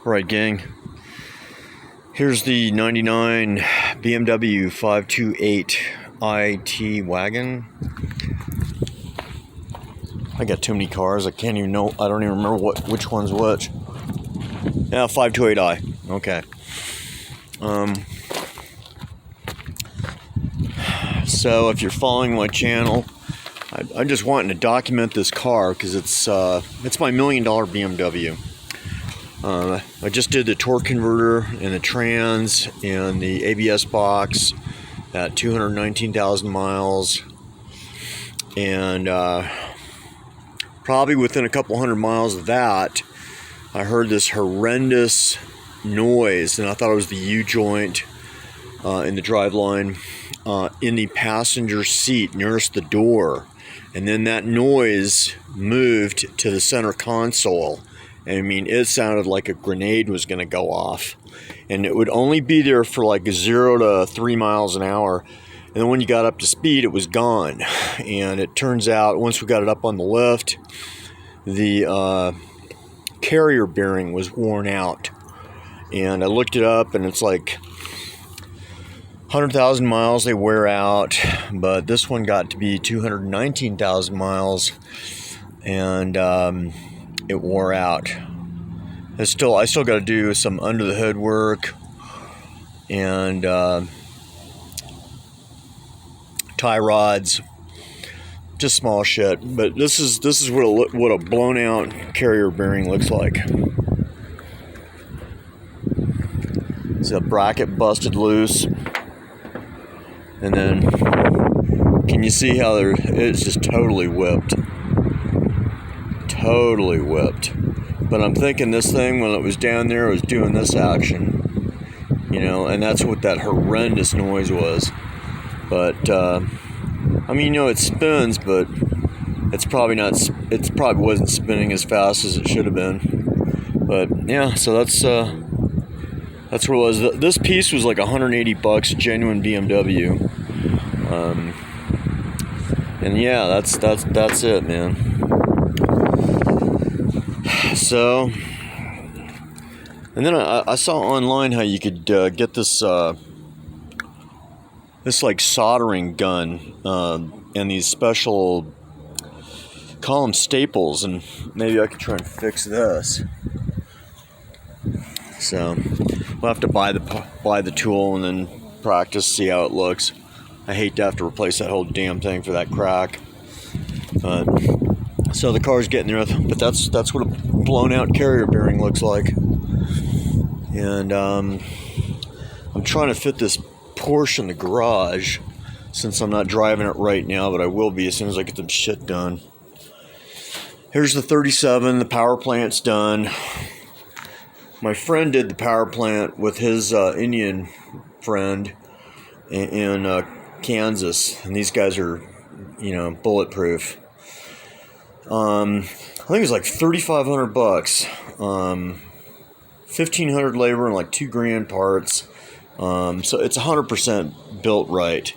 Alright, gang. Here's the 99 BMW 528 IT wagon. I got too many cars. I can't even know. I don't even remember which one's which. Yeah, 528i. Okay. So if you're following my channel, I'm just wanting to document this car because it's my $1 million BMW. I just did the torque converter and the trans and the ABS box at 219,000 miles, and probably within a couple hundred miles of that, I heard this horrendous noise, and I thought it was the U-joint in the driveline in the passenger seat nearest the door, and then that noise moved to the center console. I mean, it sounded like a grenade was going to go off, and it would only be there for like 0 to 3 miles an hour, and then when you got up to speed, it was gone. And it turns out once we got it up on the lift, the carrier bearing was worn out, and I looked it up, and it's like 100,000 miles they wear out, but this one got to be 219,000 miles, and it wore out. I still got to do some under the hood work and tie rods, just small shit. But this is what a blown out carrier bearing looks like. It's a bracket busted loose, and then can you see how it's just totally whipped? Totally whipped. But I'm thinking this thing, when it was down there, it was doing this action, and that's what that horrendous noise was. But I mean, it spins, but it's probably wasn't spinning as fast as it should have been. But yeah, so that's what it was. This piece was like $180, genuine BMW. And yeah, that's it, man. So, and then I saw online how you could get this like soldering gun and these special, call them staples, and maybe I could try and fix this. So we'll have to buy the tool and then practice, see how it looks. I hate to have to replace that whole damn thing for that crack. So the car's getting there, but that's what a blown out carrier bearing looks like. And I'm trying to fit this Porsche in the garage, since I'm not driving it right now, but I will be as soon as I get the shit done. Here's the 37, the power plant's done. My friend did the power plant with his Indian friend in Kansas, and these guys are, bulletproof. I think it was like $3,500, $1,500 labor, and like $2,000 parts. So it's 100% built right.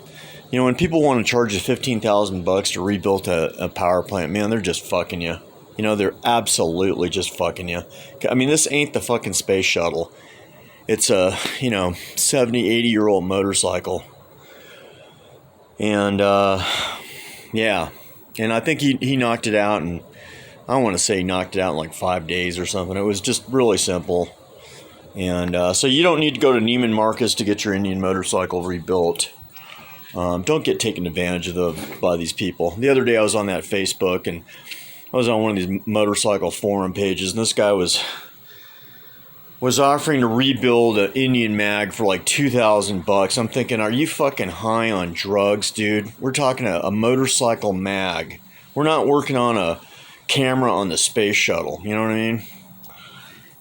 When people want to charge you $15,000 to rebuild a power plant, man, they're just fucking you. They're absolutely just fucking you. I mean, this ain't the fucking space shuttle. It's a 70, 80-year-old motorcycle. And yeah. And I think he knocked it out, and I want to say he knocked it out in like 5 days or something. It was just really simple. And so you don't need to go to Nieman Marcus to get your Indian motorcycle rebuilt. Don't get taken advantage of by these people. The other day I was on that Facebook, and I was on one of these motorcycle forum pages, and this guy was offering to rebuild an Indian mag for like $2,000. I'm thinking, are you fucking high on drugs, dude? We're talking a motorcycle mag. We're not working on a camera on the space shuttle. You know what I mean?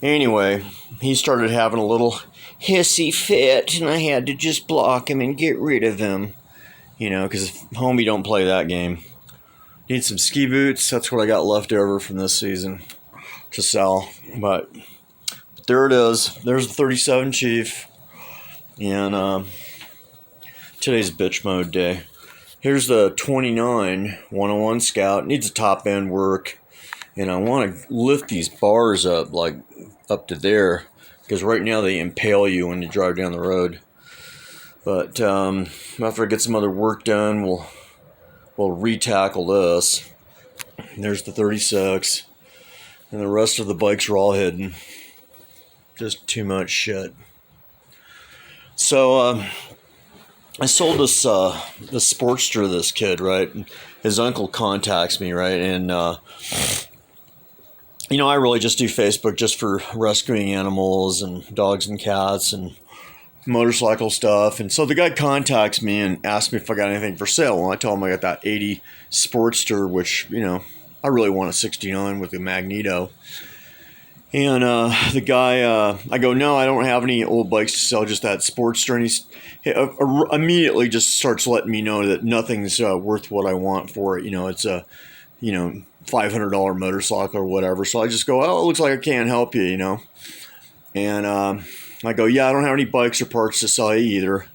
Anyway, he started having a little hissy fit, and I had to just block him and get rid of him. Because homie don't play that game. Need some ski boots. That's what I got left over from this season to sell. But there it is. There's the 37 Chief. And today's bitch mode day. Here's the 29 101 Scout. Needs a top end work. And I want to lift these bars up, like up to there. because right now they impale you when you drive down the road. But after I get some other work done, we'll re-tackle this. And there's the 36, and the rest of the bikes are all hidden. Just too much shit. So I sold this Sportster to this kid, right? And his uncle contacts me, right? And you know, I really just do Facebook just for rescuing animals and dogs and cats and motorcycle stuff. And so the guy contacts me and asks me if I got anything for sale. Well, I tell him I got that 80 Sportster, which, you know, I really want a 69 with a magneto. And the guy, I go, no, I don't have any old bikes to sell, just that Sportster. And he immediately just starts letting me know that nothing's worth what I want for it. You know, it's a, you know, $500 motorcycle or whatever. So I just go, oh, it looks like I can't help you, you know. And I go, yeah, I don't have any bikes or parts to sell you either.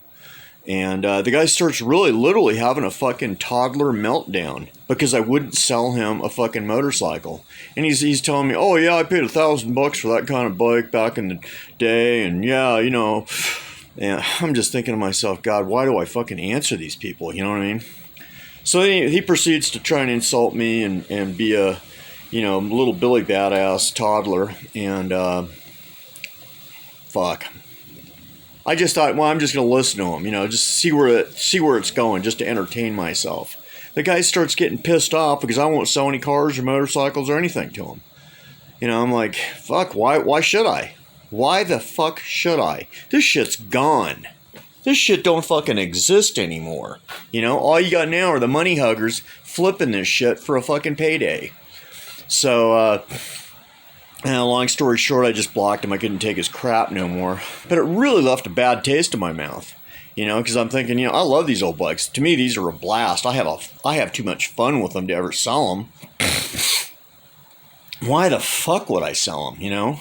And the guy starts really literally having a fucking toddler meltdown because I wouldn't sell him a fucking motorcycle. And he's telling me, oh yeah, I paid $1,000 for that kind of bike back in the day. And yeah, you know, and I'm just thinking to myself, God, why do I fucking answer these people? You know what I mean? So he proceeds to try and insult me and be a, you know, little Billy Badass toddler. And fuck. I just thought, well, I'm just going to listen to him, you know, just see where it's going, just to entertain myself. The guy starts getting pissed off because I won't sell any cars or motorcycles or anything to him. You know, I'm like, fuck, why should I? Why the fuck should I? This shit's gone. This shit don't fucking exist anymore. You know, all you got now are the money huggers flipping this shit for a fucking payday. So, long story short, I just blocked him. I couldn't take his crap no more. But it really left a bad taste in my mouth. You know, because I'm thinking, you know, I love these old bikes. To me, these are a blast. I have too much fun with them to ever sell them. Why the fuck would I sell them, you know?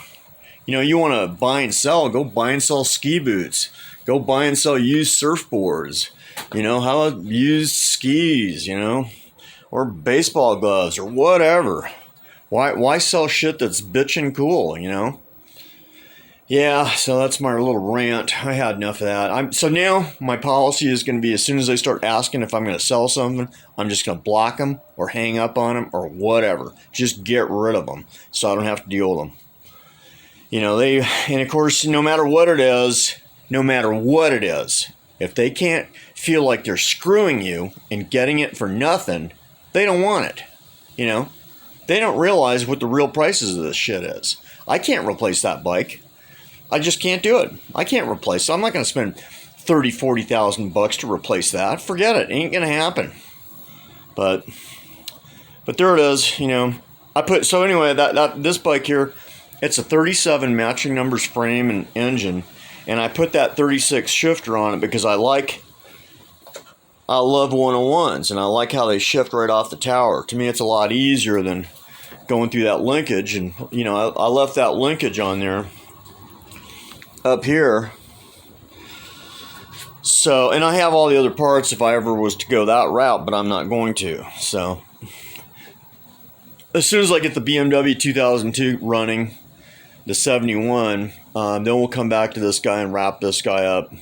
You know, you want to buy and sell, go buy and sell ski boots. Go buy and sell used surfboards. You know, how about used skis, you know? Or baseball gloves or whatever. Why sell shit that's bitchin' cool, you know? Yeah, so that's my little rant. I had enough of that. So now my policy is going to be, as soon as they start asking if I'm going to sell something, I'm just going to block them or hang up on them or whatever. Just get rid of them so I don't have to deal with them. You know, and of course, no matter what it is, if they can't feel like they're screwing you and getting it for nothing, they don't want it, you know? They don't realize what the real prices of this shit is. I can't replace that bike. I just can't do it. I can't replace it. I'm not going to spend $30,000, $40,000 to replace that. Forget it. It ain't going to happen. But there it is. You know, so anyway, this bike here, it's a 37 matching numbers frame and engine, and I put that 36 shifter on it because I love 101s, and I like how they shift right off the tower. To me, it's a lot easier than going through that linkage, and you know, I left that linkage on there up here. So, and I have all the other parts if I ever was to go that route, but I'm not going to. So, as soon as I get the BMW 2002 running, the 71, then we'll come back to this guy and wrap this guy up.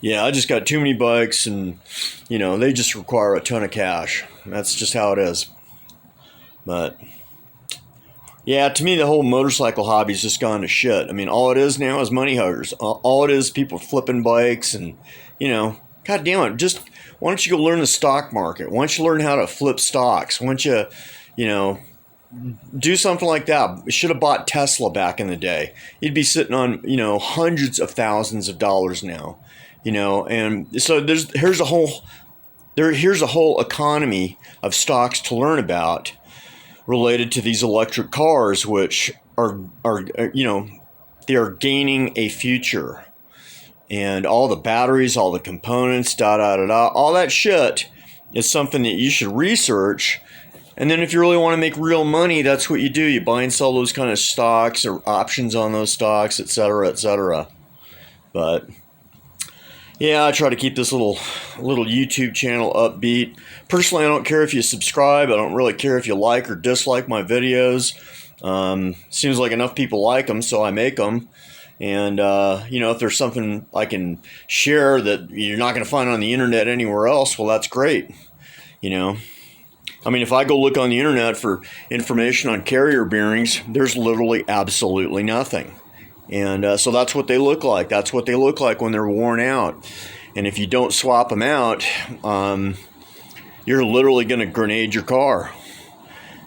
Yeah, I just got too many bikes, and you know, they just require a ton of cash. That's just how it is. But yeah, to me, the whole motorcycle hobby's just gone to shit. I mean, all it is now is money huggers. All it is people flipping bikes, and you know, god damn it, just why don't you go learn the stock market? Why don't you learn how to flip stocks? Why don't you, you know, do something like that? You should have bought Tesla back in the day. You'd be sitting on, you know, hundreds of thousands of dollars now. You know, and so here's a whole economy of stocks to learn about related to these electric cars, which are you know, they are gaining a future, and all the batteries, all the components, all that shit is something that you should research. And then if you really want to make real money, that's what you do. You buy and sell those kind of stocks or options on those stocks, etc., etc. But yeah, I try to keep this little YouTube channel upbeat. Personally, I don't care if you subscribe. I don't really care if you like or dislike my videos. Seems like enough people like them, so I make them. And, if there's something I can share that you're not going to find on the internet anywhere else, well, that's great. I mean, if I go look on the internet for information on carrier bearings, there's literally absolutely nothing. And so that's what they look like. That's what they look like when they're worn out. And if you don't swap them out, you're literally going to grenade your car.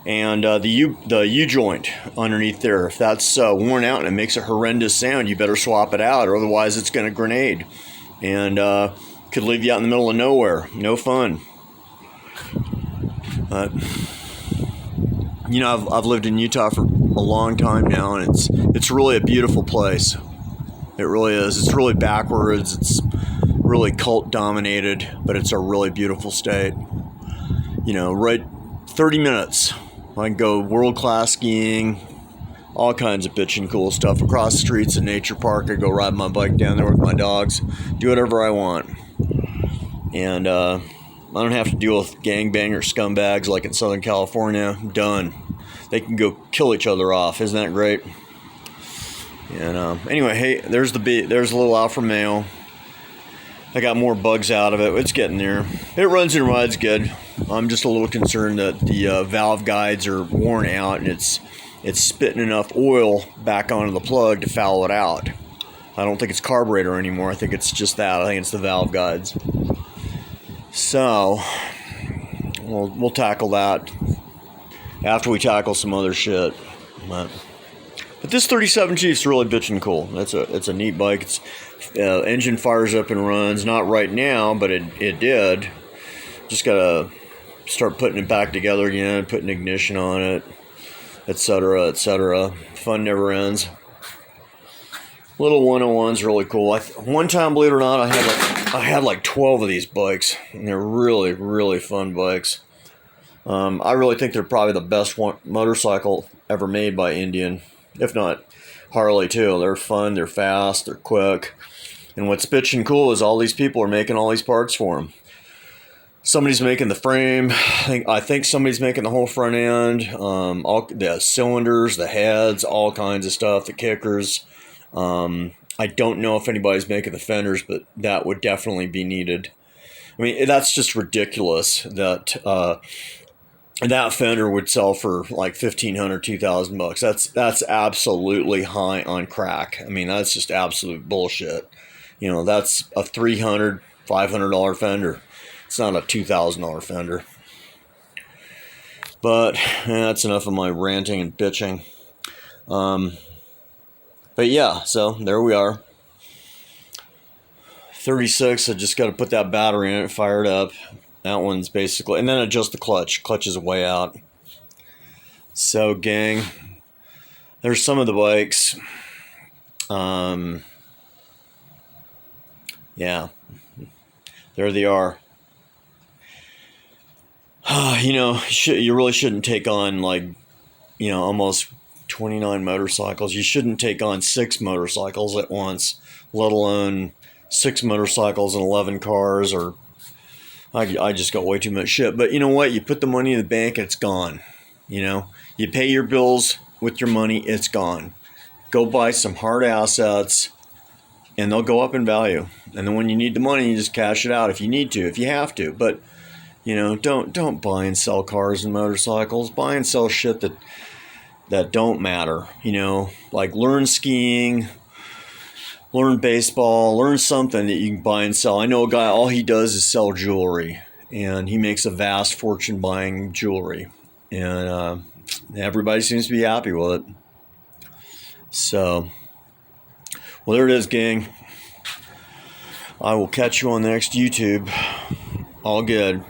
And the U-joint underneath there, if that's worn out and it makes a horrendous sound, you better swap it out, or otherwise it's going to grenade. And could leave you out in the middle of nowhere. No fun. But, I've lived in Utah for a long time now, and it's really a beautiful place. It really is. It's really backwards. It's really cult-dominated, but it's a really beautiful state. Right 30 minutes. I can go world-class skiing, all kinds of bitchin' cool stuff. Across the streets in Nature Park, I go ride my bike down there with my dogs, do whatever I want. And I don't have to deal with gangbanger scumbags like in Southern California. I'm done. They can go kill each other off. Isn't that great? And anyway, hey, there's a little Alfa Romeo. I got more bugs out of it. It's getting there. It runs and rides good. I'm just a little concerned that the valve guides are worn out and it's spitting enough oil back onto the plug to foul it out. I don't think it's carburetor anymore. I think it's just that. I think it's the valve guides. So we'll tackle that after we tackle some other shit. But this 37 Chief's really bitchin' cool. It's a neat bike. It's engine fires up and runs. Not right now, but it did. Just gotta start putting it back together again, putting ignition on it, etc., etc. Fun never ends. Little 101's really cool. One time, believe it or not, I had like 12 of these bikes, and they're really, really fun bikes. I really think they're probably the best motorcycle ever made by Indian, if not Harley too. They're fun, they're fast, they're quick. And what's bitchin' cool is all these people are making all these parts for them. Somebody's making the frame. I think somebody's making the whole front end. All the cylinders, the heads, all kinds of stuff, the kickers. I don't know if anybody's making the fenders, but that would definitely be needed. I mean, that's just ridiculous that that fender would sell for like $1,500, $2,000. That's absolutely high on crack. I mean, that's just absolute bullshit. That's a $300, $500 fender. It's not a $2,000 fender. But that's enough of my ranting and bitching. But yeah, so there we are. 36, I just got to put that battery in it, fire it up. That one's basically, and then adjust the clutch. Clutch is way out. So, gang, there's some of the bikes. Yeah, there they are. You really shouldn't take on almost 29 motorcycles. You shouldn't take on 6 motorcycles at once, let alone 6 motorcycles and 11 cars. Or I just got way too much shit. But you know what? You put the money in the bank, it's gone. You pay your bills with your money, it's gone. Go buy some hard assets, and they'll go up in value. And then when you need the money, you just cash it out if you need to, if you have to. But don't buy and sell cars and motorcycles. Buy and sell shit that don't matter. Like learn skiing, learn baseball, learn something that you can buy and sell. I know a guy, all he does is sell jewelry, and he makes a vast fortune buying jewelry. And everybody seems to be happy with it. So, well, there it is, gang. I will catch you on the next YouTube. All good.